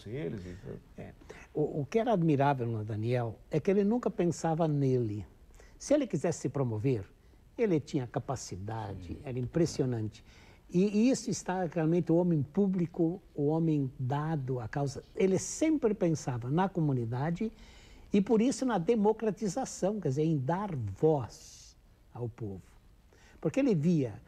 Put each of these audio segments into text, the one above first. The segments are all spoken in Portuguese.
conselhos. O que era admirável no Daniel é que ele nunca pensava nele. Se ele quisesse se promover, ele tinha capacidade, era impressionante. E isso está realmente o homem público, o homem dado à causa. Ele sempre pensava na comunidade e, por isso, na democratização, quer dizer, em dar voz ao povo. Porque ele via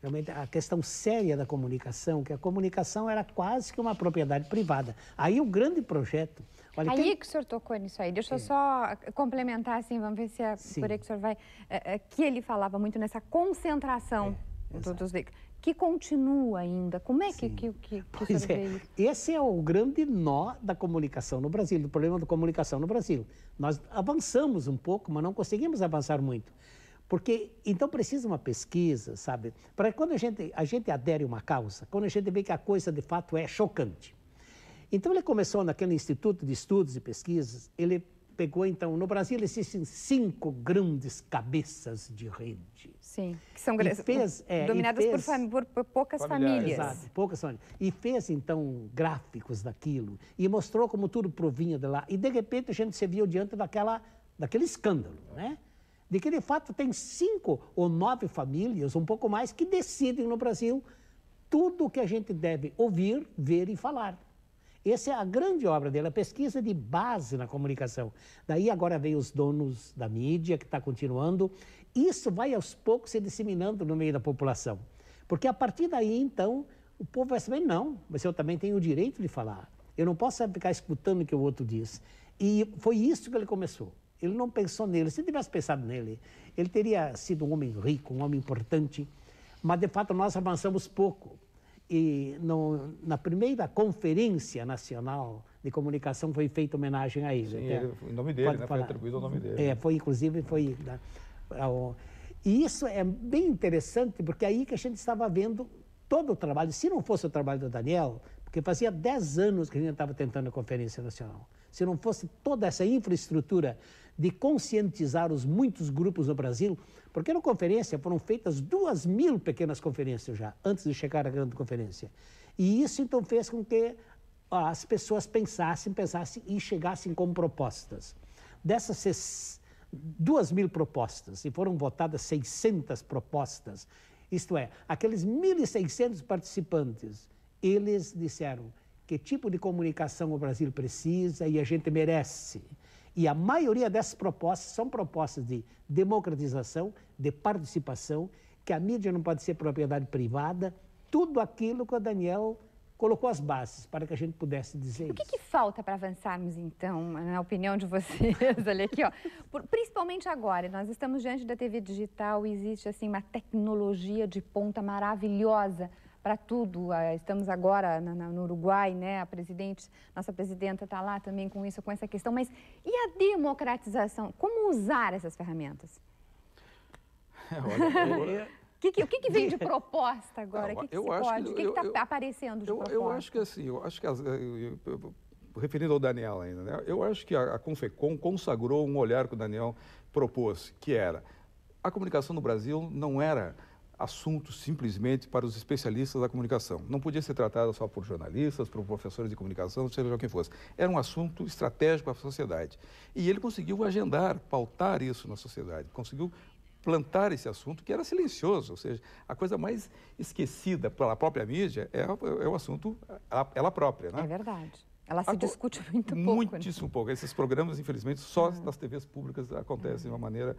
realmente a questão séria da comunicação, que a comunicação era quase que uma propriedade privada. Aí o grande projeto... Olha, aí que o senhor tocou nisso aí. Deixa eu só complementar, assim, vamos ver se é por aí que o senhor vai... que ele falava muito nessa concentração dos veículos, que continua ainda. Como é que o senhor vê isso? Esse é o grande nó da comunicação no Brasil, do problema da comunicação no Brasil. Nós avançamos um pouco, mas não conseguimos avançar muito. Porque, então, precisa uma pesquisa, sabe? Para quando a gente adere a uma causa, quando a gente vê que a coisa, de fato, é chocante. Então, ele começou naquele Instituto de Estudos e Pesquisas, ele pegou, então, no Brasil existem 5 grandes cabeças de rede. Sim, que são dominadas por poucas famílias. Exato, poucas famílias. E fez, então, gráficos daquilo, e mostrou como tudo provinha de lá. E, de repente, a gente se viu diante daquele escândalo, né? De que, de fato, tem 5 ou 9 famílias, um pouco mais, que decidem no Brasil tudo o que a gente deve ouvir, ver e falar. Essa é a grande obra dele, a pesquisa de base na comunicação. Daí agora veio os donos da mídia, que está continuando. Isso vai aos poucos se disseminando no meio da população. Porque a partir daí, então, o povo vai saber, não, mas eu também tenho o direito de falar. Eu não posso ficar escutando o que o outro diz. E foi isso que ele começou. Ele não pensou nele. Se tivesse pensado nele, ele teria sido um homem rico, um homem importante. Mas, de fato, nós avançamos pouco. E na primeira Conferência Nacional de Comunicação foi feita homenagem a ele. Sim, em nome dele, né? Foi atribuído ao nome dele. Inclusive, foi... E isso é bem interessante, porque aí que a gente estava vendo todo o trabalho. Se não fosse o trabalho do Daniel, porque fazia 10 anos que a gente estava tentando a Conferência Nacional. Se não fosse toda essa infraestrutura de conscientizar os muitos grupos no Brasil, porque na conferência foram feitas 2.000 pequenas conferências já, antes de chegar à grande conferência. E isso então fez com que as pessoas pensassem e chegassem com propostas. Dessas 2.000 propostas, e foram votadas 600 propostas, isto é, aqueles 1.600 participantes, eles disseram que tipo de comunicação o Brasil precisa e a gente merece. E a maioria dessas propostas são propostas de democratização, de participação, que a mídia não pode ser propriedade privada, tudo aquilo que o Daniel colocou as bases para que a gente pudesse dizer isso. O que falta para avançarmos, então, na opinião de vocês? Olha aqui, ó. Principalmente agora, nós estamos diante da TV digital, existe assim uma tecnologia de ponta maravilhosa para tudo. Estamos agora no Uruguai, né? Nossa presidenta está lá também com essa questão. Mas e a democratização? Como usar essas ferramentas? O que vem de proposta agora? O que está aparecendo de proposta? Eu acho que assim, referindo ao Daniel ainda, né? Eu acho que a Confecom consagrou um olhar que o Daniel propôs, que era a comunicação no Brasil não era assunto simplesmente para os especialistas da comunicação. Não podia ser tratado só por jornalistas, por professores de comunicação, seja quem fosse. Era um assunto estratégico para a sociedade. E ele conseguiu agendar, pautar isso na sociedade, conseguiu plantar esse assunto que era silencioso, ou seja, a coisa mais esquecida pela própria mídia é o assunto, ela própria, né? É verdade. Ela se discute muito pouco. Muitíssimo pouco. Esses programas, infelizmente, só nas TVs públicas acontecem de uma maneira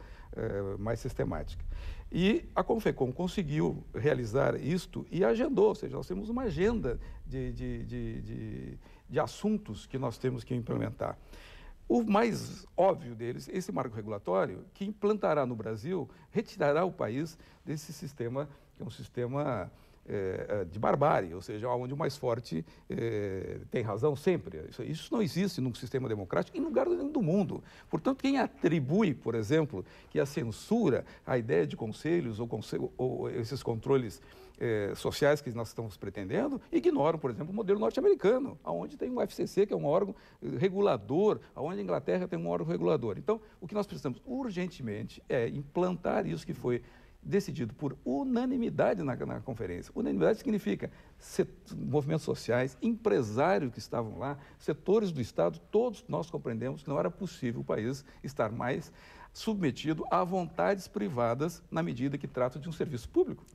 mais sistemática. E a Confecom conseguiu realizar isto e agendou, ou seja, nós temos uma agenda de assuntos que nós temos que implementar. O mais óbvio deles, esse marco regulatório, que implantará no Brasil, retirará o país desse sistema, que é um sistema de barbárie, ou seja, onde o mais forte tem razão sempre. Isso não existe num sistema democrático em lugar nenhum do mundo. Portanto, quem atribui, por exemplo, que a censura, a ideia de conselhos ou esses controles sociais que nós estamos pretendendo, ignoram, por exemplo, o modelo norte-americano, onde tem um FCC, que é um órgão regulador, onde a Inglaterra tem um órgão regulador. Então, o que nós precisamos urgentemente é implantar isso que foi decidido por unanimidade na conferência. Unanimidade significa movimentos sociais, empresários que estavam lá, setores do Estado, todos nós compreendemos que não era possível o país estar mais submetido a vontades privadas na medida que trata de um serviço público.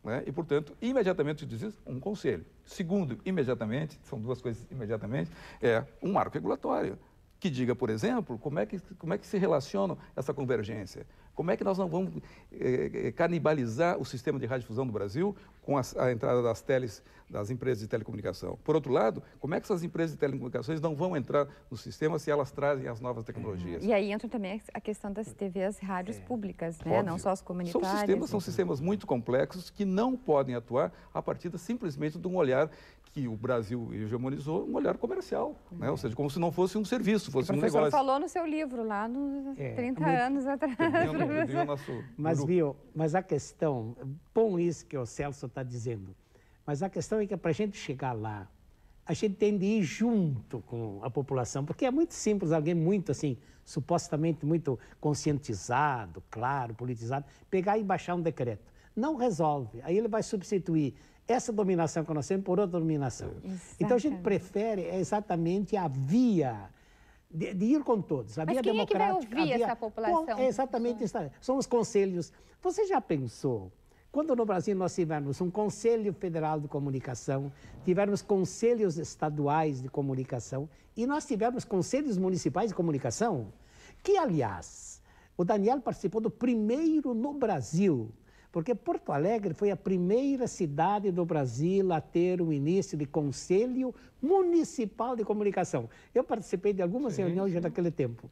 Né? E, portanto, imediatamente diz um conselho. Segundo, imediatamente, são duas coisas imediatamente, é um marco regulatório que diga, por exemplo, como é que se relaciona essa convergência. Como é que nós não vamos canibalizar o sistema de radiodifusão do Brasil com a entrada das empresas de telecomunicação? Por outro lado, como é que essas empresas de telecomunicações não vão entrar no sistema se elas trazem as novas tecnologias? E aí entra também a questão das TVs, rádios públicas, né? Óbvio. Não só as comunitárias. São sistemas muito complexos que não podem atuar a partir simplesmente de um olhar que o Brasil hegemonizou, um olhar comercial, né? Ou seja, como se não fosse um serviço, fosse um negócio. O professor falou no seu livro, lá nos 30 anos atrás. Mas a questão, bom isso que o Celso está dizendo, mas a questão é que para a gente chegar lá, a gente tem de ir junto com a população, porque é muito simples alguém muito assim, supostamente muito conscientizado, claro, politizado, pegar e baixar um decreto. Não resolve, aí ele vai substituir essa dominação que nós temos por outra dominação. Exatamente. Então a gente prefere exatamente a via de ir com todos, a via democrática. Mas quem é que vai ouvir essa população? É exatamente isso. São os conselhos. Você já pensou, quando no Brasil nós tivermos um Conselho Federal de Comunicação, tivermos conselhos estaduais de comunicação e nós tivermos conselhos municipais de comunicação, que, aliás, o Daniel participou do primeiro no Brasil, porque Porto Alegre foi a primeira cidade do Brasil a ter o início de Conselho Municipal de Comunicação. Eu participei de algumas reuniões já naquele tempo.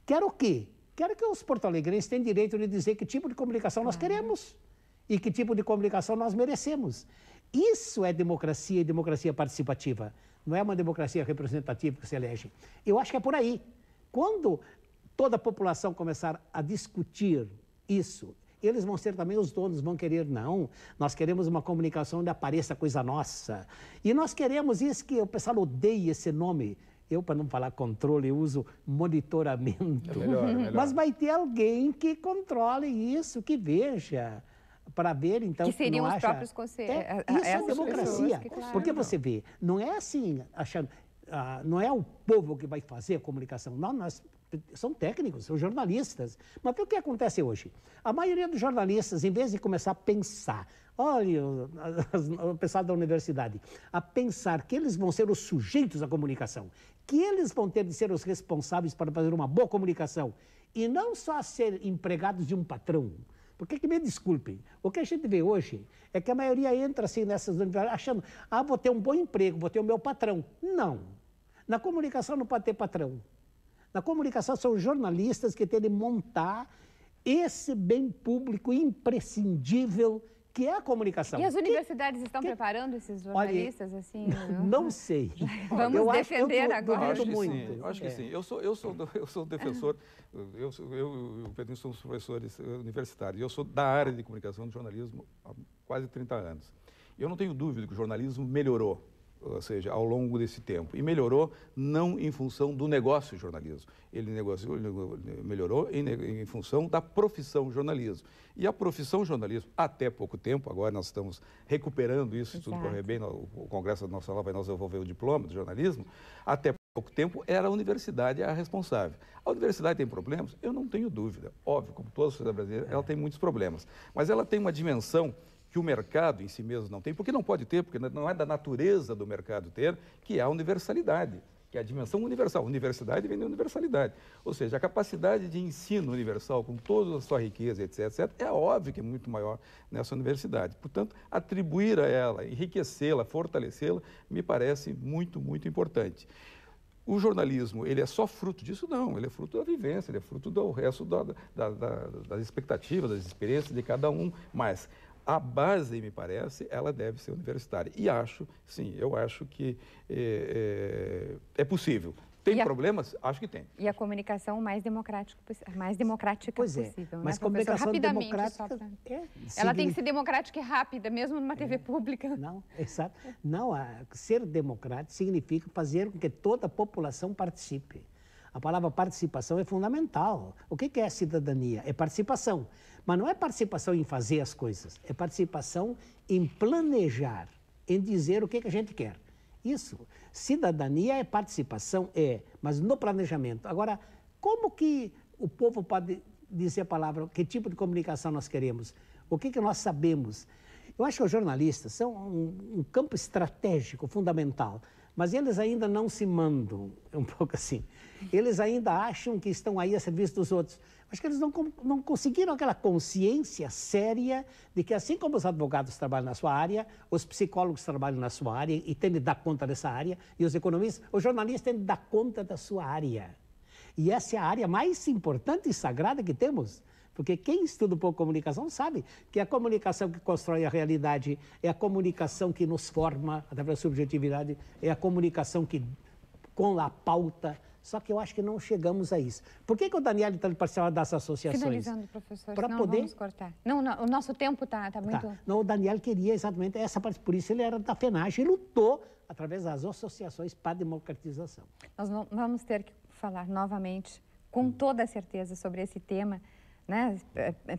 Que era o quê? Que era que os porto-alegrenses têm direito de dizer que tipo de comunicação nós queremos e que tipo de comunicação nós merecemos. Isso é democracia e democracia participativa. Não é uma democracia representativa que se elege. Eu acho que é por aí. Quando toda a população começar a discutir isso, eles vão ser também os donos, vão querer, não, nós queremos uma comunicação onde apareça coisa nossa. E nós queremos isso que o pessoal odeia esse nome. Eu, para não falar controle, eu uso monitoramento. É melhor. Mas vai ter alguém que controle isso, que veja, para ver, então... Que seriam os próprios conselhos. Isso é democracia. Porque você vê, não é assim, achando... não é o povo que vai fazer a comunicação, não, são técnicos, são jornalistas. Mas o que acontece hoje? A maioria dos jornalistas, em vez de começar a pensar, olha, o pessoal da universidade, a pensar que eles vão ser os sujeitos da comunicação, que eles vão ter de ser os responsáveis para fazer uma boa comunicação, e não só ser empregados de um patrão. Porque que me desculpem, o que a gente vê hoje é que a maioria entra assim nessas universidades achando, vou ter um bom emprego, vou ter o meu patrão. Não. Na comunicação não pode ter patrão. Na comunicação são jornalistas que têm de montar esse bem público imprescindível que é a comunicação. E as universidades estão preparando esses jornalistas assim? Não sei. Vamos defender agora. Eu acho que sim. Eu sou defensor, eu e o Pedrinho somos professores universitários. Eu sou da área de comunicação de jornalismo há quase 30 anos. Eu não tenho dúvida que o jornalismo melhorou, ou seja, ao longo desse tempo. E melhorou não em função do negócio jornalismo. Ele melhorou em função da profissão jornalismo. E a profissão jornalismo, até pouco tempo, agora nós estamos recuperando isso, se tudo correr bem, o Congresso Nacional vai nos devolver o diploma de jornalismo, até pouco tempo era a universidade a responsável. A universidade tem problemas? Eu não tenho dúvida. Óbvio, como toda a sociedade brasileira, ela tem muitos problemas. Mas ela tem uma dimensão que o mercado em si mesmo não tem, porque não pode ter, porque não é da natureza do mercado ter, que é a universalidade, que é a dimensão universal. Universidade vem da universalidade. Ou seja, a capacidade de ensino universal, com toda a sua riqueza, etc., é óbvio que é muito maior nessa universidade. Portanto, atribuir a ela, enriquecê-la, fortalecê-la, me parece muito, muito importante. O jornalismo, ele é só fruto disso? Não, ele é fruto da vivência, ele é fruto do resto das expectativas, das experiências de cada um, mas a base, me parece, ela deve ser universitária. E acho, sim, eu acho que é possível. Tem problemas? Acho que tem. E a comunicação mais democrática possível. Mas né, comunicação rapidamente, democrática... Ela tem que ser democrática e rápida, mesmo numa TV pública. Não, exato. Não, ser democrático significa fazer com que toda a população participe. A palavra participação é fundamental. O que é cidadania? É participação. Mas não é participação em fazer as coisas, é participação em planejar, em dizer o que a gente quer. Isso. Cidadania é participação, mas no planejamento. Agora, como que o povo pode dizer a palavra, que tipo de comunicação nós queremos? O que nós sabemos? Eu acho que os jornalistas são um campo estratégico fundamental, mas eles ainda não se mandam, é um pouco assim. Eles ainda acham que estão aí a serviço dos outros. Acho que eles não conseguiram aquela consciência séria de que, assim como os advogados trabalham na sua área, os psicólogos trabalham na sua área e têm de dar conta dessa área, e os economistas, os jornalistas têm de dar conta da sua área. E essa é a área mais importante e sagrada que temos. Porque quem estuda um pouco comunicação sabe que é a comunicação que constrói a realidade, é a comunicação que nos forma através da subjetividade, é a comunicação que com a pauta. Só que eu acho que não chegamos a isso. Por que o Daniel está participando das associações? Finalizando, professor, para senão poder vamos cortar. Não, o nosso tempo está muito... Não, o Daniel queria exatamente essa parte, por isso ele era da FENAGE e lutou através das associações para a democratização. Nós vamos ter que falar novamente, com toda certeza, sobre esse tema, né?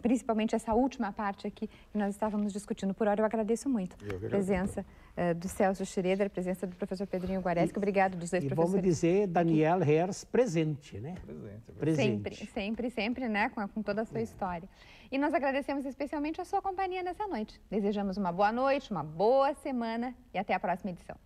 Principalmente essa última parte aqui que nós estávamos discutindo. Por hora, eu agradeço muito a presença do Celso Schroeder, a presença do professor Pedrinho Guareschi. Obrigado dos dois professores. Vamos dizer Daniel Herz presente, né? Presente. Sempre, né? Com toda a sua história. E nós agradecemos especialmente a sua companhia nessa noite. Desejamos uma boa noite, uma boa semana e até a próxima edição.